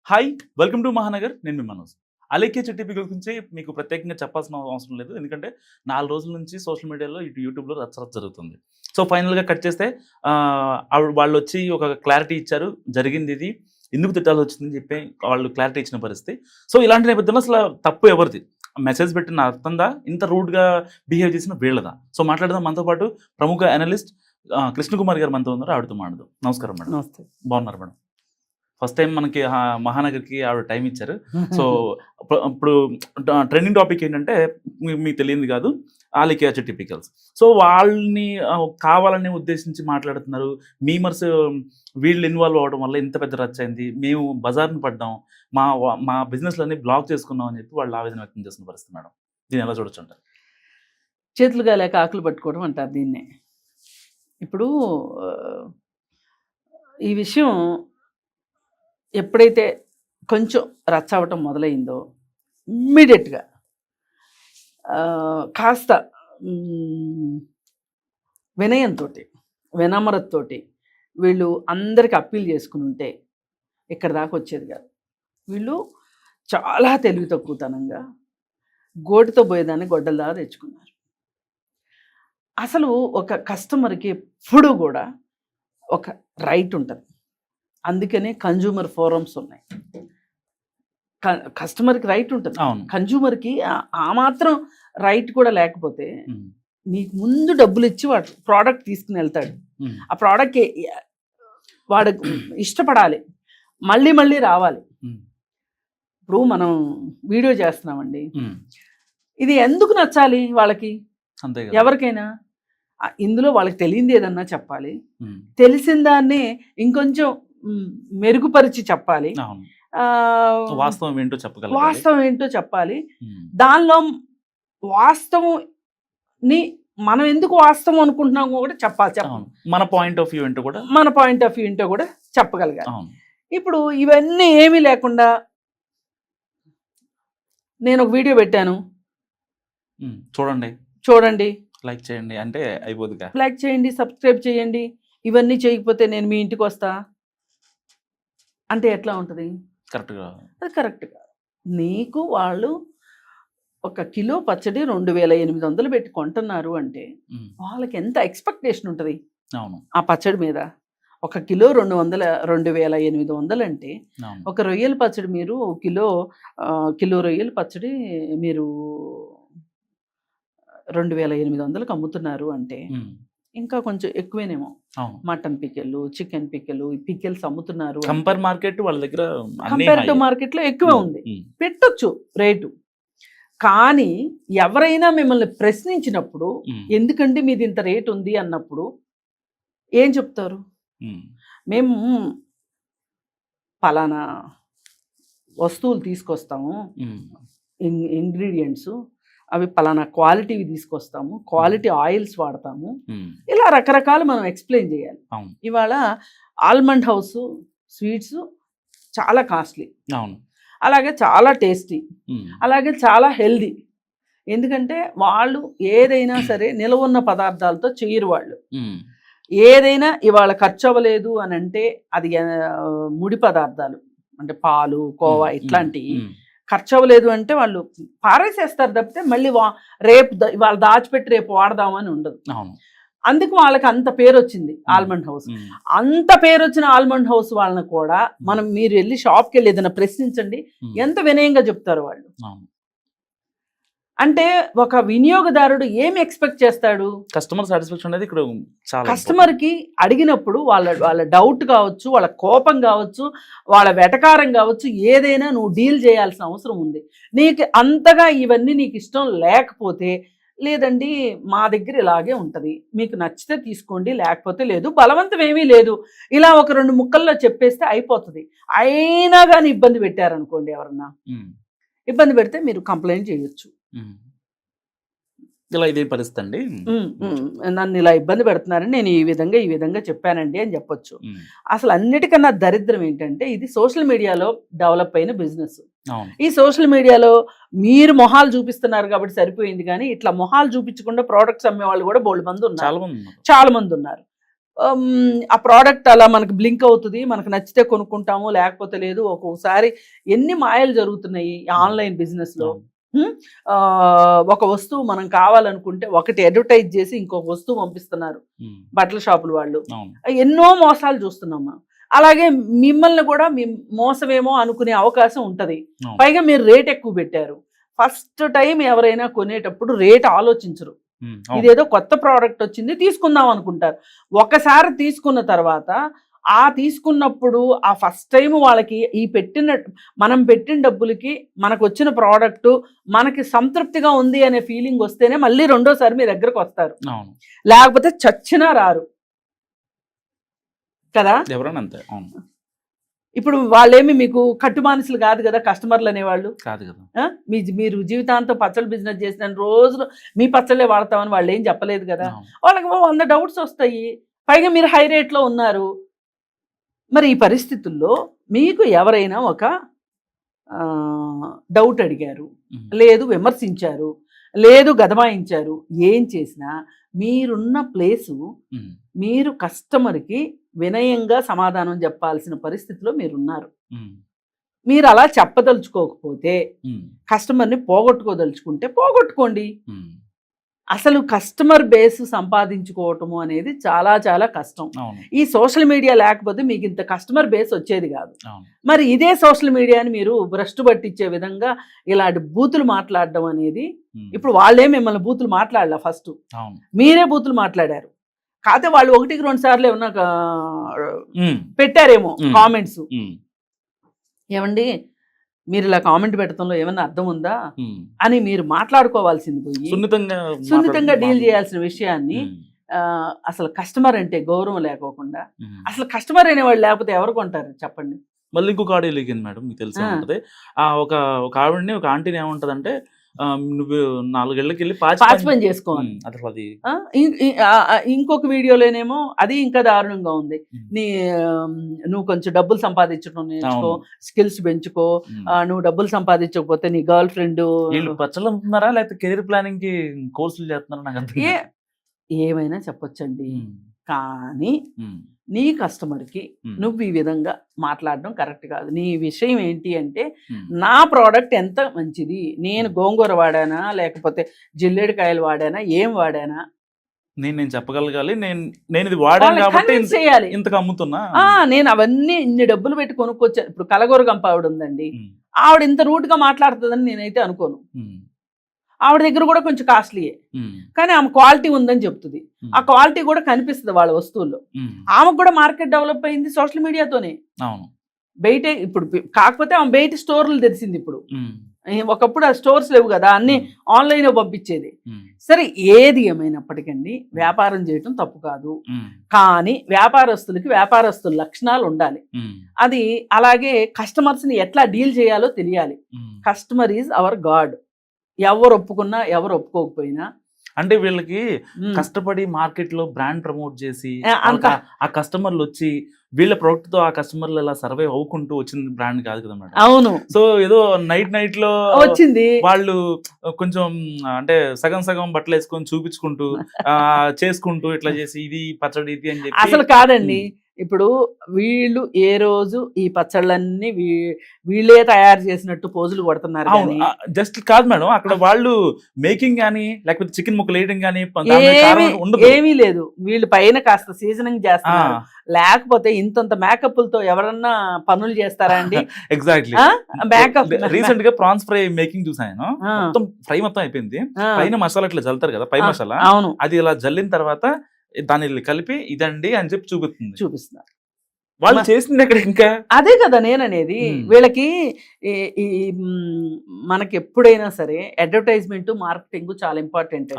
Hi welcome to Mahanagar. నేను మీ మనోజ్. అలేఖ్య చిట్టిపి గురించి మీకు ప్రత్యేకంగా చెప్పాల్సిన అవసరం లేదు. ఎందుకంటే 4 రోజుల నుంచి సోషల్ మీడియాలో ఇటు యూట్యూబ్లో రచ్చ జరుగుతుంది. సో ఫైనల్గా కట్ చేస్తే వాళ్ళు వచ్చి ఒక క్లారిటీ ఇచ్చారు. జరిగింది ఇది, ఎందుకు తిట్టాల్సి వచ్చిందని చెప్పి వాళ్ళు క్లారిటీ ఇచ్చిన పరిస్థితి. సో ఇలాంటి నేపథ్యంలో అసలు తప్పు ఎవరిది? మెసేజ్ పెట్టిన అర్థందా, ఇంత రూడ్గా బిహేవ్ చేసిన వీళ్ళదా? సో మాట్లాడదాం. మనతో పాటు ప్రముఖ అనలిస్ట్ కృష్ణకుమారి గారు మనతో ఉన్నారు. ఆవిడతో మాట్లాడదాం. నమస్కారం మేడం. నమస్తే. బాగున్నారు మేడం? ఫస్ట్ టైం మనకి మహానగర్కి ఆవిడ టైం ఇచ్చారు. సో ఇప్పుడు ట్రెండింగ్ టాపిక్ ఏంటంటే మీకు తెలియదు కాదు, ఆలికియా చిట్టిపికల్స్. సో వాళ్ళని కావాలని ఉద్దేశించి మాట్లాడుతున్నారు. మీమర్స్ వీళ్ళు ఇన్వాల్వ్ అవ్వడం వల్ల ఇంత పెద్ద రచ్చ అయింది, మేము బజార్ని పడ్డాం, మా బిజినెస్లన్నీ బ్లాక్ చేసుకున్నాం అని చెప్పి వాళ్ళు ఆవేదన వ్యక్తం చేస్తున్న పరిస్థితి మేడం. దీన్ని ఎలా చూడొచ్చు అంటారు? చేతులుగా లేక ఆకులు పట్టుకోవడం అంటారు దీన్నే. ఇప్పుడు ఈ విషయం ఎప్పుడైతే కొంచెం రచ్చ అవ్వటం మొదలైందో ఇమ్మీడియట్గా కాస్త వినయంతో, వినమ్రతతో వీళ్ళు అందరికి అప్పీల్ చేసుకుని ఉంటే ఇక్కడ దాకా వచ్చేది కాదు. వీళ్ళు చాలా తెలివి తక్కువతనంగా గోటితో పోయేదాన్ని గొడ్డల దాకా తెచ్చుకున్నారు. అసలు ఒక కస్టమర్కి ఎప్పుడు కూడా ఒక రైట్ ఉంటుంది. అందుకనే కన్జ్యూమర్ ఫోరమ్స్ ఉన్నాయి. కస్టమర్కి రైట్ ఉంటుంది, కన్జ్యూమర్కి ఆ మాత్రం రైట్ కూడా లేకపోతే నీకు ముందు డబ్బులు ఇచ్చి వాడు ప్రోడక్ట్ తీసుకుని వెళ్తాడు. ఆ ప్రోడక్ట్ వాడు ఇష్టపడాలి, మళ్ళీ మళ్ళీ రావాలి. ఇప్పుడు మనం వీడియో చేస్తున్నామండి, ఇది ఎందుకు నచ్చాలి వాళ్ళకి? ఎవరికైనా ఇందులో వాళ్ళకి తెలియంది ఏదన్నా చెప్పాలి, తెలిసిన దాన్ని ఇంకొంచెం మెరుగుపరిచి చెప్పాలి, వాస్తవం ఏంటో చెప్పాలి. దానిలో వాస్తవం మనం ఎందుకు వాస్తవం అనుకుంటున్నామో కూడా చెప్పాలి. మన పాయింట్ ఆఫ్ వ్యూ ఏంటో కూడా చెప్పగలగాలి. ఇప్పుడు ఇవన్నీ ఏమీ లేకుండా నేను ఒక వీడియో పెట్టాను, చూడండి, లైక్ చేయండి అంటే అయిపోదుగా. లైక్ చేయండి, సబ్స్క్రైబ్ చేయండి, ఇవన్నీ చేయకపోతే నేను మీ ఇంటికి వస్తా అంటే ఎట్లా ఉంటుంది? అది కరెక్ట్గా నీకు వాళ్ళు 1 కిలో పచ్చడి 2800 పెట్టి కొంటున్నారు అంటే వాళ్ళకి ఎంత ఎక్స్పెక్టేషన్ ఉంటుంది ఆ పచ్చడి మీద? 1 కిలో 2800 అంటే ఒక రొయ్యల పచ్చడి మీరు కిలో రొయ్యల పచ్చడి మీరు 2800కి అమ్ముతున్నారు అంటే ఇంకా కొంచెం ఎక్కువేనేమో. మటన్ పికెళ్ళు, చికెన్ పికెల్స్ అమ్ముతున్నారు. కంపేర్ టు మార్కెట్లో ఎక్కువ ఉంది, పెట్టొచ్చు రేటు. కానీ ఎవరైనా మిమ్మల్ని ప్రశ్నించినప్పుడు ఎందుకంటే మీది ఇంత రేటు ఉంది అన్నప్పుడు ఏం చెప్తారు? మేము పలానా వస్తువులు తీసుకొస్తాము, ఇంగ్రీడియంట్స్ అవి పలానా క్వాలిటీవి తీసుకొస్తాము, క్వాలిటీ ఆయిల్స్ వాడతాము, ఇలా రకరకాలు మనం ఎక్స్ప్లెయిన్ చేయాలి. ఇవాళ ఆల్మండ్ హౌస్ స్వీట్స్ చాలా కాస్ట్లీ, అలాగే చాలా టేస్టీ, అలాగే చాలా హెల్దీ. ఎందుకంటే వాళ్ళు ఏదైనా సరే నిల్వ ఉన్న పదార్థాలతో చేయరు. వాళ్ళు ఏదైనా ఇవాళ ఖర్చు అవ్వలేదు అని అంటే అది ముడి పదార్థాలు అంటే పాలు, కోవా ఇట్లాంటివి ఖర్చు అవ్వలేదు అంటే వాళ్ళు పారేసేస్తారు తప్పితే మళ్ళీ రేపు వాళ్ళు దాచిపెట్టి రేపు వాడదామని ఉండదు. అందుకు వాళ్ళకి అంత పేరు వచ్చింది ఆల్మండ్ హౌస్. అంత పేరు వచ్చిన ఆల్మండ్ హౌస్ వాళ్ళని కూడా మీరు వెళ్ళి షాప్కి వెళ్ళి ఏదైనా ప్రశ్నించండి, ఎంత వినయంగా చెప్తారు వాళ్ళు. అంటే ఒక వినియోగదారుడు ఏమి ఎక్స్పెక్ట్ చేస్తాడు? కస్టమర్ సాటిస్ఫాక్షన్ అనేది ఇక్కడ కస్టమర్కి అడిగినప్పుడు వాళ్ళ డౌట్ కావచ్చు, వాళ్ళ కోపం కావచ్చు, వాళ్ళ వెటకారం కావచ్చు, ఏదైనా నువ్వు డీల్ చేయాల్సిన అవసరం ఉంది. నీకు అంతగా ఇవన్నీ నీకు ఇష్టం లేకపోతే లేదండి మా దగ్గర ఇలాగే ఉంటుంది, మీకు నచ్చితే తీసుకోండి లేకపోతే లేదు, బలవంతం ఏమీ లేదు, ఇలా ఒక 2 ముక్కల్లో చెప్పేస్తే అయిపోతుంది. అయినా కానీ ఇబ్బంది పెట్టారనుకోండి, ఎవరన్నా ఇబ్బంది పెడితే మీరు కంప్లైంట్ చేయొచ్చు. ఇలా ఇదే పరిస్థితి అండి, నన్ను ఇలా ఇబ్బంది పెడుతున్నారని నేను ఈ విధంగా చెప్పానండి అని చెప్పొచ్చు. అసలు అన్నిటికన్నా దరిద్రం ఏంటంటే ఇది సోషల్ మీడియాలో డెవలప్ అయిన బిజినెస్. ఈ సోషల్ మీడియాలో మీరు మొహాలు చూపిస్తున్నారు కాబట్టి సరిపోయింది, కానీ ఇట్లా మొహాలు చూపించకుండా ప్రోడక్ట్స్ అమ్మే వాళ్ళు కూడా బోల్డ్ మంది ఉన్నారు, చాలా మంది ఉన్నారు. ఆ ప్రోడక్ట్ అలా మనకు బ్లింక్ అవుతుంది, మనకు నచ్చితే కొనుక్కుంటాము, లేకపోతే లేదు. ఒక్కొక్కసారి ఎన్ని మాయలు జరుగుతున్నాయి ఆన్లైన్ బిజినెస్లో. ఒక వస్తువు మనం కావాలనుకుంటే ఒకటి అడ్వర్టైజ్ చేసి ఇంకొక వస్తువు పంపిస్తున్నారు బట్టల షాపుల వాళ్ళు. ఎన్నో మోసాలు చూస్తున్నాం మనం. అలాగే మిమ్మల్ని కూడా మోసమేమో అనుకునే అవకాశం ఉంటది. పైగా మీరు రేట్ ఎక్కువ పెట్టారు. ఫస్ట్ టైం ఎవరైనా కొనేటప్పుడు రేట్ ఆలోచించరు. ఇదేదో కొత్త ప్రోడక్ట్ వచ్చింది తీసుకుందాం అనుకుంటారు. ఒకసారి తీసుకున్న తర్వాత తీసుకున్నప్పుడు ఆ ఫస్ట్ టైం వాళ్ళకి మనం పెట్టిన డబ్బులకి మనకు వచ్చిన ప్రోడక్ట్ మనకి సంతృప్తిగా ఉంది అనే ఫీలింగ్ వస్తేనే మళ్ళీ రెండోసారి మీ దగ్గరకు వస్తారు. లేకపోతే చచ్చినా రారు కదా. ఇప్పుడు వాళ్ళేమి మీకు కట్టుమానిసులు కాదు కదా, కస్టమర్లు అనేవాళ్ళు కాదు కదా. మీరు జీవితాంతం పచ్చళ్ళు బిజినెస్ చేసిన రోజులు మీ పచ్చళ్ళే వాడతామని వాళ్ళు ఏం చెప్పలేదు కదా. వాళ్ళకి 100 డౌట్స్ వస్తాయి. పైగా మీరు హై రేట్లో ఉన్నారు. మరి ఈ పరిస్థితుల్లో మీకు ఎవరైనా ఒక డౌట్ అడిగారు, లేదు విమర్శించారు, లేదు గదమాయించారు, ఏం చేసినా మీరున్న ప్లేసు మీరు కస్టమర్కి వినయంగా సమాధానం చెప్పాల్సిన పరిస్థితిలో మీరున్నారు. మీరు అలా చెప్పదలుచుకోకపోతే, కస్టమర్ని పోగొట్టుకోదలుచుకుంటే పోగొట్టుకోండి. అసలు కస్టమర్ బేస్ సంపాదించుకోవటము అనేది చాలా చాలా కష్టం. ఈ సోషల్ మీడియా లేకపోతే మీకు ఇంత కస్టమర్ బేస్ వచ్చేది కాదు. మరి ఇదే సోషల్ మీడియాని మీరు భ్రష్టు పట్టించే విధంగా ఇలాంటి బూతులు మాట్లాడడం అనేది, ఇప్పుడు వాళ్ళే మిమ్మల్ని బూతులు మాట్లాడలే, ఫస్ట్ మీరే బూతులు మాట్లాడారు. కాకపోతే వాళ్ళు 1-2 సార్లు ఏమన్నా పెట్టారేమో కామెంట్స్. ఏమండి మీరు ఇలా కామెంట్ పెట్టడంలో ఏమన్నా అర్థం ఉందా అని మీరు మాట్లాడుకోవాల్సింది పోయి సున్నితంగా డీల్ చేయాల్సిన విషయాన్ని అసలు కస్టమర్ అంటే గౌరవం లేకోకుండా, అసలు కస్టమర్ అనేవాళ్ళు లేకపోతే ఎవరు కొంటారు చెప్పండి. మళ్ళీ ఇంకొక ఆడియో లేకింది మేడం, మీకు తెలిసే ఉంటుంది. ఒక ఆవిడని, ఒక ఆంటీని ఏమంటదంటే, నువ్వు 4 ఏళ్ళకి వెళ్ళి పాచి పని చేసుకోవాలి. ఇంకొక వీడియోలోనేమో అది ఇంకా దారుణంగా ఉంది. నువ్వు కొంచెం డబ్బులు సంపాదించడం నేర్చుకో, స్కిల్స్ పెంచుకో, నువ్వు డబ్బులు సంపాదించకపోతే నీ గర్ల్ ఫ్రెండ్. పచ్చలు అమ్ముతున్నారా లేకపోతే కెరీర్ ప్లానింగ్ కి కోర్సులు చేస్తున్నారా నాకు అంత ఏమైనా చెప్పొచ్చండి. కానీ నీ కస్టమర్కి నువ్వు ఈ విధంగా మాట్లాడడం కరెక్ట్ కాదు. నీ విషయం ఏంటి అంటే, నా ప్రోడక్ట్ ఎంత మంచిది, నేను గోంగూర వాడానా లేకపోతే జిల్లేడికాయలు వాడానా, ఏం వాడానా నేను చెప్పగలగాలి. నేను ఇది వాడాను కాబట్టి చేయాలి, ఇంతకు అమ్ముతున్నా. నేను అవన్నీ ఇన్ని డబ్బులు పెట్టి కొనుక్కొచ్చాను. ఇప్పుడు కలగూర గంప ఆవిడ ఉందండి, ఆవిడ ఇంత రూట్గా మాట్లాడుతుందని నేనైతే అనుకోను. ఆవిడ దగ్గర కూడా కొంచెం కాస్ట్లీయే, కానీ ఆమె క్వాలిటీ ఉందని చెప్తుంది. ఆ క్వాలిటీ కూడా కనిపిస్తుంది వాళ్ళ వస్తువుల్లో. ఆమెకు కూడా మార్కెట్ డెవలప్ అయింది సోషల్ మీడియాతోనే. బయట ఇప్పుడు కాకపోతే ఆమె బయట స్టోర్లు తెరిచింది. ఇప్పుడు ఒకప్పుడు ఆ స్టోర్స్ లేవు కదా, అన్ని ఆన్లైన్ పంపించేది. సరే, ఏది ఏమైనప్పటికండి వ్యాపారం చేయటం తప్పు కాదు. కానీ వ్యాపారస్తుల లక్షణాలు ఉండాలి. అది అలాగే కస్టమర్స్ ని ఎట్లా డీల్ చేయాలో తెలియాలి. Customer is our God. ఎవరు ఒప్పుకున్నా ఎవరు ఒప్పుకోకపోయినా, అంటే వీళ్ళకి కష్టపడి మార్కెట్ లో బ్రాండ్ ప్రమోట్ చేసి ఆ కస్టమర్లు వచ్చి వీళ్ళ ప్రొడక్ట్ తో ఆ కస్టమర్లు ఇలా సర్వే అవ్వుకుంటూ వచ్చింది బ్రాండ్ కాదు కదా మేడం. అవును. సో ఏదో నైట్ లో వచ్చింది, వాళ్ళు కొంచెం అంటే సగం బట్టలు వేసుకొని చూపించుకుంటూ చేసుకుంటూ ఇట్లా చేసి ఇది పచ్చడి ఇది అని చెప్పి. అసలు కాదండి, ఇప్పుడు వీళ్ళు ఏ రోజు ఈ పచ్చళ్ళన్నీ వీళ్ళే తయారు చేసినట్టు పోజులు కొడుతున్నారు. జస్ట్ కాదు మేడం, అక్కడ వాళ్ళు మేకింగ్ గానీ లేకపోతే చికెన్ ముక్కలు వేయడం గానీ ఏమీ లేదు. వీళ్ళు పైన కాస్త సీజనింగ్ చేస్తున్నారు. లేకపోతే ఇంత మేకప్లతో ఎవరన్నా పనులు చేస్తారా అండి? ఎగ్జాక్ట్లీ. మేకప్ రీసెంట్ గా ప్రాన్స్ ఫ్రై మేకింగ్ చూసాను. మొత్తం ఫ్రై మొత్తం అయిపోయింది. పైన మసాలా ఇట్లా జల్లుతారు కదా, పై మసాలా, అది ఇలా జల్లిన తర్వాత దాన్ని కలిపి ఇదండి అని చెప్పి చూపిస్తున్నారు. వాళ్ళు చేసింది అక్కడ ఇంకా అదే కదా నేననేది. వీళ్ళకి మనకి ఎప్పుడైనా సరే అడ్వర్టైజ్మెంట్, మార్కెటింగ్ చాలా ఇంపార్టెంట్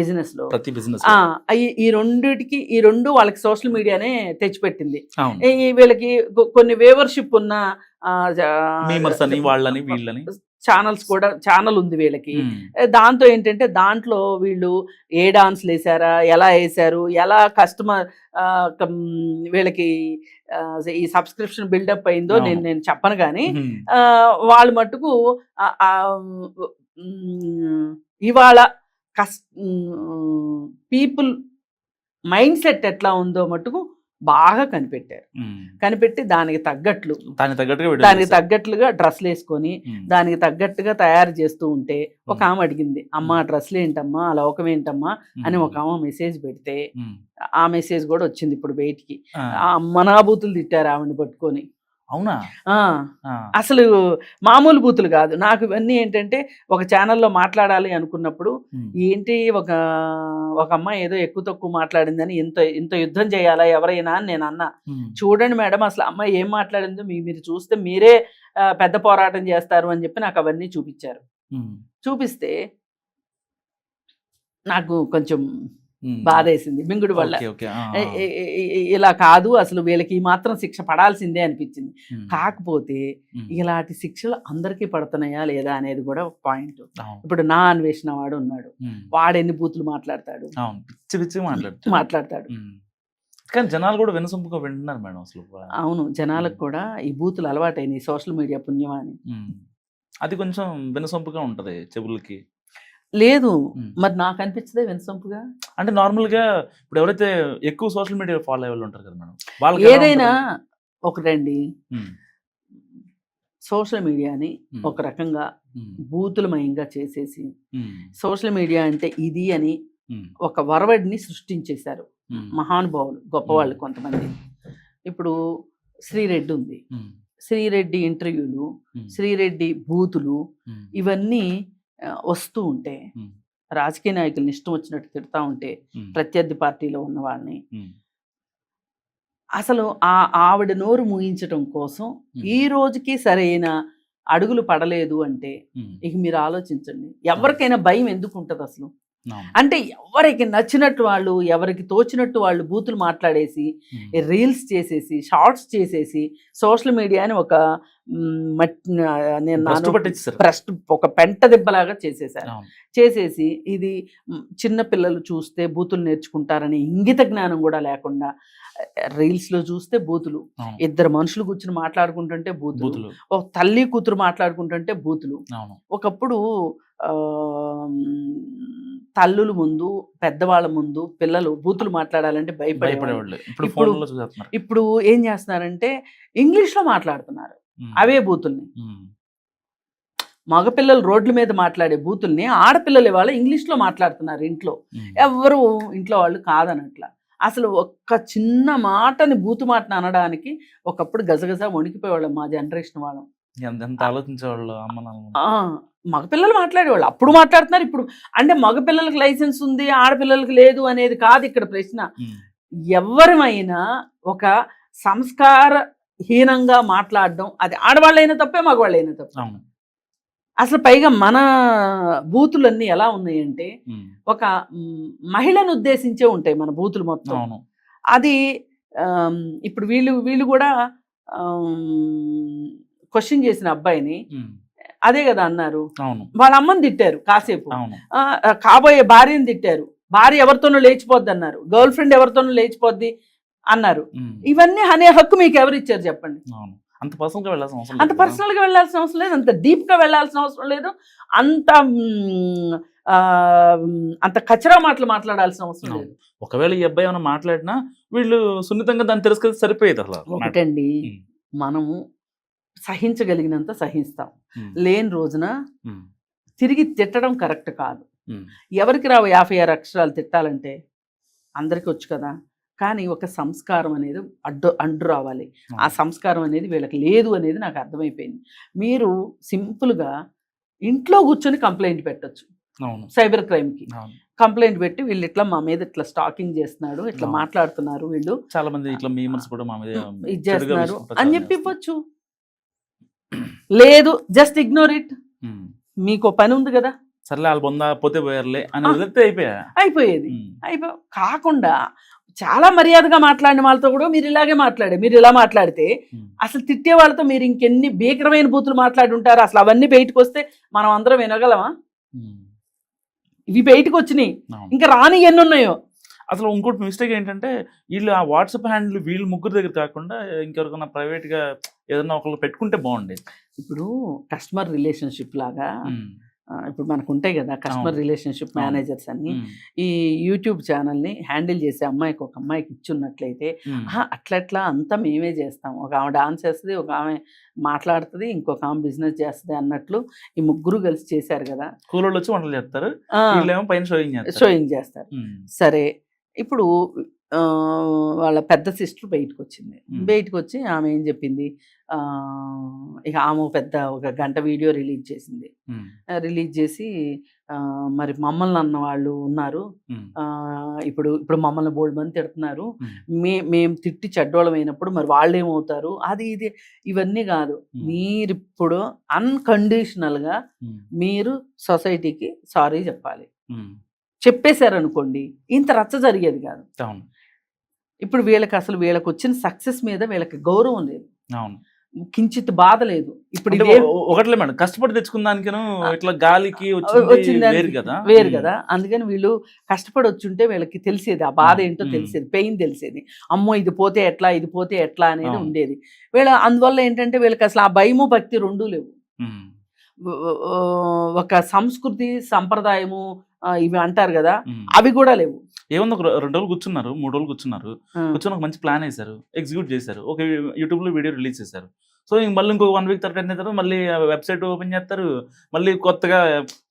బిజినెస్ లో. ప్రతి బిజినెస్ ఈ రెండు వాళ్ళకి సోషల్ మీడియానే తెచ్చిపెట్టింది. వీళ్ళకి కొన్ని వేవర్షిప్ ఉన్న వాళ్ళని వీళ్ళని ఛానల్ ఉంది వీళ్ళకి. దాంతో ఏంటంటే దాంట్లో వీళ్ళు ఏ డాన్స్లు వేసారా, ఎలా వేసారు, ఎలా కస్టమర్ వీళ్ళకి ఈ సబ్స్క్రిప్షన్ బిల్డప్ అయిందో నేను చెప్పను. కానీ వాళ్ళు మట్టుకు ఇవాళ పీపుల్ మైండ్ సెట్ ఎట్లా ఉందో మటుకు బాగా కనిపెట్టారు. కనిపెట్టి దానికి తగ్గట్టుగా డ్రెస్లు వేసుకొని దానికి తగ్గట్టుగా తయారు చేస్తూ ఉంటే ఒక ఆమె అడిగింది, అమ్మ డ్రెస్లు ఏంటమ్మా, ఆ లోకం ఏంటమ్మా అని ఒక ఆమె మెసేజ్ పెడితే ఆ మెసేజ్ కూడా వచ్చింది ఇప్పుడు బయటికి. ఆ మనాబూతులు తిట్టారు ఆవిడని పట్టుకొని. అవునా? అసలు మామూలు బూతులు కాదు. నాకు ఇవన్నీ ఏంటంటే ఒక ఛానల్లో మాట్లాడాలి అనుకున్నప్పుడు ఏంటి ఒక అమ్మాయి ఏదో ఎక్కువ తక్కువ మాట్లాడిందని ఇంత యుద్ధం చేయాలా ఎవరైనా అని నేను అన్నా. చూడండి మేడం, అసలు అమ్మాయి ఏం మాట్లాడిందో మీరు చూస్తే మీరే పెద్ద పోరాటం చేస్తారు అని చెప్పి నాకు అవన్నీ చూపించారు. చూపిస్తే నాకు కొంచెం బాధేసింది. మింగుడు వల్ల ఇలా కాదు, అసలు వీళ్ళకి ఈ మాత్రం శిక్ష పడాల్సిందే అనిపించింది. కాకపోతే ఇలాంటి శిక్షలు అందరికీ పడుతున్నాయా లేదా అనేది కూడా ఒక పాయింట్. ఇప్పుడు నా అన్వేషణ వాడు ఉన్నాడు, వాడు ఎన్ని బూతులు మాట్లాడతాడు. కానీ జనాలు కూడా వినసొంపుగా వింటున్నారు మేడం అసలు. అవును, జనాలకు కూడా ఈ బూతులు అలవాటైనాయి, సోషల్ మీడియా పుణ్యమా అని. అది కొంచెం వినసొంపుగా ఉంటది చెవులకి. లేదు మరి నాకు అనిపించదే వినసొంపుగా. అంటే నార్మల్ గా ఇప్పుడు ఎవరైతే ఎక్కువ సోషల్ మీడియా ఫాలో అయ్యే వాళ్ళు ఉంటారు కదా మేడం, వాళ్ళకి ఏదైనా ఒకటండి, సోషల్ మీడియాని ఒక రకంగా బూతులమయంగా చేసేసి సోషల్ మీడియా అంటే ఇది అని ఒక వరవడిని సృష్టించేశారు మహానుభావులు, గొప్పవాళ్ళు కొంతమంది. ఇప్పుడు శ్రీరెడ్డి ఉంది, శ్రీరెడ్డి ఇంటర్వ్యూలు, శ్రీరెడ్డి బూతులు ఇవన్నీ వస్తూ ఉంటే రాజకీయ నాయకులను ఇష్టం వచ్చినట్టు తిడతా ఉంటే ప్రత్యర్థి పార్టీలో ఉన్న వాళ్ళని అసలు ఆవిడ నోరు మూయించడం కోసం ఈ రోజుకి సరైన అడుగులు పడలేదు అంటే ఇక మీరు ఆలోచించండి, ఎవరికైనా భయం ఎందుకు ఉంటుంది అసలు? అంటే ఎవరికి నచ్చినట్టు వాళ్ళు, ఎవరికి తోచినట్టు వాళ్ళు బూతులు మాట్లాడేసి రీల్స్ చేసేసి షార్ట్స్ చేసేసి సోషల్ మీడియాని ఒక ఒక పెంట దెబ్బలాగా చేసేసారు. చేసేసి ఇది చిన్న పిల్లలు చూస్తే బూతులు నేర్చుకుంటారని ఇంగిత జ్ఞానం కూడా లేకుండా రీల్స్ లో చూస్తే బూతులు, ఇద్దరు మనుషులు కూర్చుని మాట్లాడుకుంటుంటే బూతులు, ఒక తల్లి కూతురు మాట్లాడుకుంటుంటే బూతులు. ఒకప్పుడు తల్లుల ముందు పెద్దవాళ్ళ ముందు పిల్లలు బూతులు మాట్లాడాలంటే భయపడేవాళ్ళు. ఇప్పుడు ఏం చేస్తున్నారంటే ఇంగ్లీష్ లో మాట్లాడుతున్నారు అవే బూతుల్ని. మగపిల్లలు రోడ్ల మీద మాట్లాడే బూతుల్ని ఆడపిల్లలు ఇవాళ ఇంగ్లీష్ లో మాట్లాడుతున్నారు ఇంట్లో. ఎవరు ఇంట్లో వాళ్ళు కాదనట్లా. అసలు ఒక్క చిన్న మాటని బూతు మాటని అనడానికి ఒకప్పుడు గజగజ వణికిపోయేవాళ్ళం మా జనరేషన్ వాళ్ళం. మగపిల్లలు మాట్లాడేవాళ్ళు, అప్పుడు మాట్లాడుతున్నారు ఇప్పుడు. అంటే మగపిల్లలకు లైసెన్స్ ఉంది ఆడపిల్లలకు లేదు అనేది కాదు ఇక్కడ ప్రశ్న. ఎవరిమైనా ఒక సంస్కారహీనంగా మాట్లాడడం అది ఆడవాళ్ళైనా తప్పే మగవాళ్ళైనా తప్పే. అసలు పైగా మన బూతులన్నీ ఎలా ఉన్నాయంటే ఒక మహిళను ఉద్దేశించే ఉంటాయి మన బూతులు మొత్తం. అది ఇప్పుడు వీళ్ళు కూడా క్వశ్చన్ చేసిన అబ్బాయిని అదే కదా అన్నారు, వాళ్ళ అమ్మని తిట్టారు కాసేపు, కాబోయే భార్యని తిట్టారు, భార్య ఎవరితోనూ లేచిపోద్ది అన్నారు, గర్ల్ ఫ్రెండ్ ఎవరితోనూ లేచిపోద్ది అన్నారు. ఇవన్నీ అనే హక్కు మీకు ఎవరు ఇచ్చారు చెప్పండి? అంత పర్సనల్ గా వెళ్ళాల్సిన అవసరం లేదు, అంత డీప్ గా వెళ్ళాల్సిన అవసరం లేదు, అంత కచరా మాటలు మాట్లాడాల్సిన అవసరం లేదు. ఒకవేళ ఈ అబ్బాయి ఏమైనా మాట్లాడినా వీళ్ళు సున్నితంగా దాన్ని తిరస్కరిస్తే సరిపోయేది. అసలు ఒకటండి, మనము సహించగలిగినంత సహిస్తాం, లేని రోజున తిరిగి తిట్టడం కరెక్ట్ కాదు. ఎవరికి రావు 56 అక్షరాలు తిట్టాలంటే? అందరికీ వచ్చు కదా. కానీ ఒక సంస్కారం అనేది అంటు రావాలి. ఆ సంస్కారం అనేది వీళ్ళకి లేదు అనేది నాకు అర్థమైపోయింది. మీరు సింపుల్గా ఇంట్లో కూర్చొని కంప్లైంట్ పెట్టచ్చు, సైబర్ క్రైమ్కి కంప్లైంట్ పెట్టి వీళ్ళు ఇట్లా మా మీద ఇట్లా స్టాకింగ్ చేస్తున్నాడు, ఇట్లా మాట్లాడుతున్నారు, వీళ్ళు చాలా మంది ఇట్లా మీమర్స్ కూడా మా మీద ఇది చేస్తున్నారు అని చెప్పి ఇవ్వచ్చు. లేదు, జస్ట్ ఇగ్నోర్ ఇట్. మీకు పని ఉంది కదా, సర్లే వాళ్ళు పొందా పోతే పోయారులే అని వదిలితే అయిపోయేది. కాకుండా చాలా మర్యాదగా మాట్లాడిన వాళ్ళతో కూడా మీరు ఇలాగే మీరు ఇలా మాట్లాడితే అసలు తిట్టే వాళ్ళతో మీరు ఇంకెన్ని భీకరమైన బూతులు మాట్లాడి ఉంటారు. అసలు అవన్నీ బయటకు వస్తే మనం అందరం వినగలమా? ఇవి బయటకు వచ్చినాయి, ఇంకా రాని ఎన్ని ఉన్నాయో. అసలు ఇంకోటి మిస్టేక్ ఏంటంటే వీళ్ళు ఆ వాట్సాప్ హ్యాండిల్ వీళ్ళు ముగ్గురు దగ్గర కాకుండా ఇంకెవరికైనా ప్రైవేట్గా ఏదన్నా ఒకళ్ళు పెట్టుకుంటే బాగుండేది. ఇప్పుడు కస్టమర్ రిలేషన్షిప్ లాగా ఇప్పుడు మనకు ఉంటాయి కదా కస్టమర్ అవును. రిలేషన్షిప్ అవును. మేనేజర్స్ అని, ఉమ్, ఈ యూట్యూబ్ ఛానల్ని హ్యాండిల్ చేసే అమ్మాయికి ఒక అమ్మాయికి ఇచ్చున్నట్లయితే ఉమ్, అట్లా అంతా మేమే చేస్తాం, ఒక ఆమె డాన్స్ చేస్తుంది, ఒక ఆమె మాట్లాడుతుంది, ఇంకొక ఆమె బిజినెస్ చేస్తుంది అన్నట్లు ఈ ముగ్గురు కలిసి చేశారు కదా. కూలోళ్ళు వచ్చి వంటలు చేస్తారు, వీళ్ళేమో పైన షోయింగ్ చేస్తారు. షోయింగ్ చేస్తారు. ఉమ్, సరే, ఇప్పుడు వాళ్ళ పెద్ద సిస్టర్ బయటకు వచ్చింది. బయటకు వచ్చి ఆమె ఏం చెప్పింది, ఇక ఆమె ఒక గంట వీడియో రిలీజ్ చేసింది. ఉమ్, రిలీజ్ చేసి మరి మమ్మల్ని అన్న వాళ్ళు ఉన్నారు, ఉమ్, ఇప్పుడు మమ్మల్ని బోల్డ్ మంది తిడుతున్నారు, ఉమ్, మేము తిట్టి చెడ్డోళం అయినప్పుడు మరి వాళ్ళు ఏమవుతారు, అది ఇది ఇవన్నీ కాదు. మీరు ఇప్పుడు అన్కండిషనల్గా ఉమ్, మీరు సొసైటీకి సారీ చెప్పాలి. ఉమ్, చెప్పేశారనుకోండి ఇంత రచ్చ జరిగేది కాదు. అవును. ఇప్పుడు వీళ్ళకి వచ్చిన సక్సెస్ మీద వీళ్ళకి గౌరవం లేదు, అవును. కించిత్ బాధ లేదు. ఇప్పుడు అంటే ఇదే ఒకట్లే మేడం, కష్టపడి తెచ్చుకున్న దానికేను ఇట్లా గాలికి వచ్చింది వచ్చింది వేరు కదా. వేరు కదా. అందుకని వీళ్ళు కష్టపడి వచ్చుంటే వీళ్ళకి తెలిసేది, ఆ బాధ ఏంటో మ్మ్. తెలిసేది, పెయిన్ తెలిసేది. అమ్మో ఇది పోతే ఎట్లా, ఇది పోతే ఎట్లా అనేది అవును. ఉండేది. అందువల్ల ఏంటంటే వీళ్ళకి అసలు ఆ భయము భక్తి రెండూ లేవు. ఉమ్, ఒక సంస్కృతి సంప్రదాయము ఇవి అంటారు కదా, ఉమ్. అవి కూడా లేవు. ఏముంది, ఒక 2 రోజులు కూర్చున్నారు, 3 రోజులు కూర్చున్నారు, కూర్చొని ఒక మంచి ప్లాన్ వేశారు, ఎగ్జిక్యూట్ చేశారు, ఒక యూట్యూబ్లో వీడియో రిలీజ్ చేశారు. సో ఇంక మళ్ళీ ఇంకో 1 వీక్ తర్వాత అయిన తర్వాత మళ్ళీ వెబ్సైట్ ఓపెన్ చేస్తారు, మళ్ళీ కొత్తగా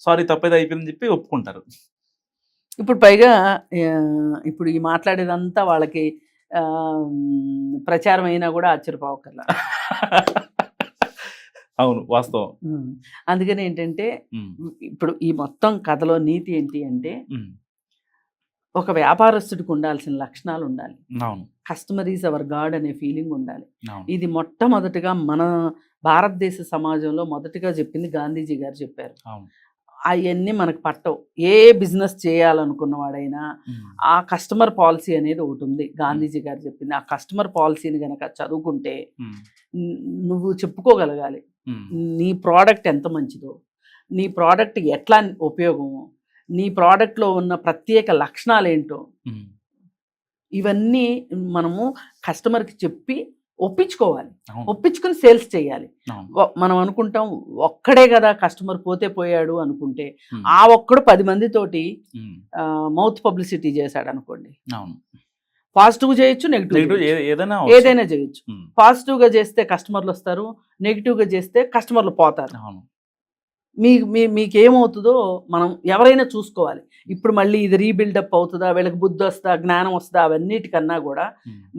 సారీ తప్పేది అయిపోయిందని చెప్పి ఒప్పుకుంటారు. ఇప్పుడు పైగా ఇప్పుడు ఈ మాట్లాడేదంతా వాళ్ళకి ప్రచారం అయినా కూడా ఆశ్చర్యపోవక్కర్లా. అవును, వాస్తవం. అందుకని ఏంటంటే ఇప్పుడు ఈ మొత్తం కథలో నీతి ఏంటి అంటే, ఒక వ్యాపారస్తుడికి ఉండాల్సిన లక్షణాలు ఉండాలి. అవును. కస్టమర్ ఈజ్ అవర్ గాడ్ అనే ఫీలింగ్ ఉండాలి. అవును. ఇది మొట్టమొదటిగా మన భారతదేశ సమాజంలో మొదటిగా చెప్పింది గాంధీజీ గారు చెప్పారు. అవును. అవన్నీ మనకు పట్టవు. ఏ బిజినెస్ చేయాలనుకున్న వాడైనా ఆ కస్టమర్ పాలసీ అనేది ఒకటి ఉంది, గాంధీజీ గారు చెప్పింది. ఆ కస్టమర్ పాలసీని కనుక చదువుకుంటే నువ్వు చెప్పుకోగలగాలి నీ ప్రోడక్ట్ ఎంత మంచిదో, నీ ప్రోడక్ట్ ఎట్లా ఉపయోగమో, నీ ప్రోడక్ట్లో ఉన్న ప్రత్యేక లక్షణాలు ఏంటో, ఇవన్నీ మనము కస్టమర్కి చెప్పి ఒప్పించుకోవాలి. ఒప్పించుకుని సేల్స్ చేయాలి. మనం అనుకుంటాం ఒక్కడే కదా కస్టమర్ పోతే పోయాడు అనుకుంటే, ఆ ఒక్కడు 10 మందితోటి మౌత్ పబ్లిసిటీ చేశాడు అనుకోండి, పాజిటివ్ చేయొచ్చు, నెగిటివ్ ఏదైనా చేయొచ్చు. పాజిటివ్గా చేస్తే కస్టమర్లు వస్తారు, నెగిటివ్గా చేస్తే కస్టమర్లు పోతారు. మీకేమవుతుందో మనం ఎవరైనా చూసుకోవాలి. ఇప్పుడు మళ్ళీ ఇది రీబిల్డప్ అవుతుందా, వీళ్ళకి బుద్ధి వస్తుందా, జ్ఞానం వస్తుందా, అవన్నిటికన్నా కూడా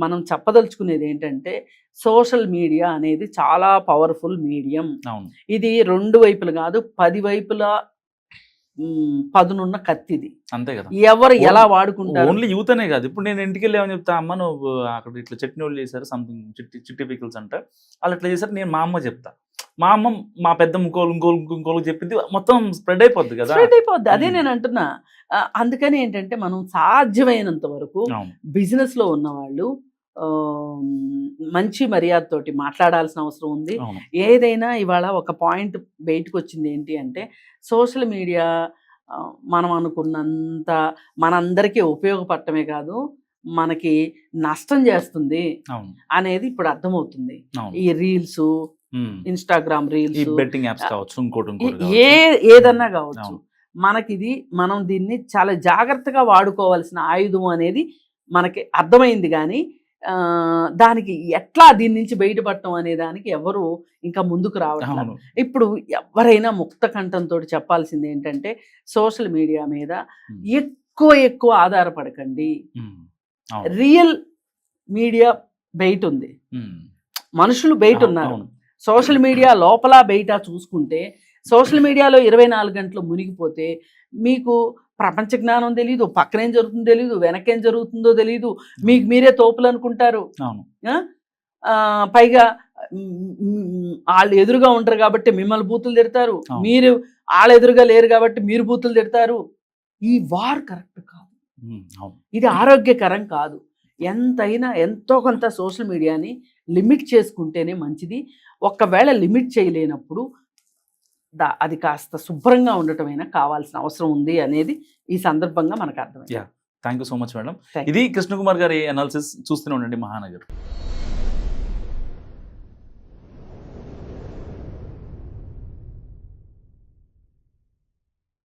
మనం చెప్పదలుచుకునేది ఏంటంటే, సోషల్ మీడియా అనేది చాలా పవర్ఫుల్ మీడియం. ఇది 2 వైపులు కాదు, 10 వైపులా పదునున్న కత్తిది. అంతే కదా. ఎవరు ఎలా వాడుకుంటారు. ఓన్లీ యూత్ అనే కాదు. ఇప్పుడు నేను ఇంటికి వెళ్ళి ఏమని చెప్తా, అమ్మ నువ్వు అక్కడ ఇట్లా చట్నీ వాళ్ళు చేశారు, సంథింగ్ చిట్టి పికిల్స్ అంట, వాళ్ళు ఇట్లా చేశారు, నేను మా అమ్మ చెప్తా, మా అమ్మ మా పెద్ద ఇంకోళ్ళు చెప్పింది, మొత్తం స్ప్రెడ్ అయిపోద్ది కదా. స్ప్రెడ్ అయిపోద్ది, అదే నేను అంటున్నా. అందుకని ఏంటంటే మనం సాధ్యమైనంత వరకు బిజినెస్లో ఉన్నవాళ్ళు మంచి మర్యాదతోటి మాట్లాడాల్సిన అవసరం ఉంది. ఏదైనా ఇవాళ ఒక పాయింట్ బయటకు వచ్చింది ఏంటి అంటే, సోషల్ మీడియా మనం అనుకున్నంత మనందరికీ ఉపయోగపడటమే కాదు, మనకి నష్టం చేస్తుంది అనేది ఇప్పుడు అర్థమవుతుంది. ఈ reels, Instagram reels, betting apps కావచ్చు, ఏదన్నా కావచ్చు, మనకిది మనం దీన్ని చాలా జాగ్రత్తగా వాడుకోవాల్సిన ఆయుధం అనేది మనకి అర్థమైంది. కానీ దానికి ఎట్లా దీని నుంచి బయటపడటం అనే దానికి ఎవరు ఇంకా ముందుకు రావట్లేదు. ఇప్పుడు ఎవరైనా ముక్త కంఠంతో చెప్పాల్సింది ఏంటంటే, సోషల్ మీడియా మీద ఎక్కువ ఆధారపడకండి. రియల్ మీడియా బయట ఉంది, మనుషులు బయట ఉన్నారు. సోషల్ మీడియా లోపల బయట చూసుకుంటే, సోషల్ మీడియాలో 24 గంటలు మునిగిపోతే మీకు ప్రపంచ జ్ఞానం తెలీదు, పక్కనేం జరుగుతుందో తెలీదు, వెనకేం జరుగుతుందో తెలీదు, మీకు మీరే తోపులు అనుకుంటారు. పైగా వాళ్ళు ఎదురుగా ఉంటారు కాబట్టి మిమ్మల్ని బూతులు తిడతారు, మీరు వాళ్ళ ఎదురుగా లేరు కాబట్టి మీరు బూతులు తిడతారు. ఈ వార్ కరెక్ట్ కాదు, ఇది ఆరోగ్యకరం కాదు. ఎంతైనా ఎంతో కొంత సోషల్ మీడియాని లిమిట్ చేసుకుంటేనే మంచిది. ఒకవేళ లిమిట్ చేయలేనప్పుడు అది కాస్త శుభ్రంగా ఉండటమైనా కావాల్సిన అవసరం ఉంది అనేది ఈ సందర్భంగా మనకు అర్థమైంది. Thank you so much madam. ఇది కృష్ణకుమార్ గారి అనాలిసిస్. చూస్తూనే ఉండండి మహానగర్.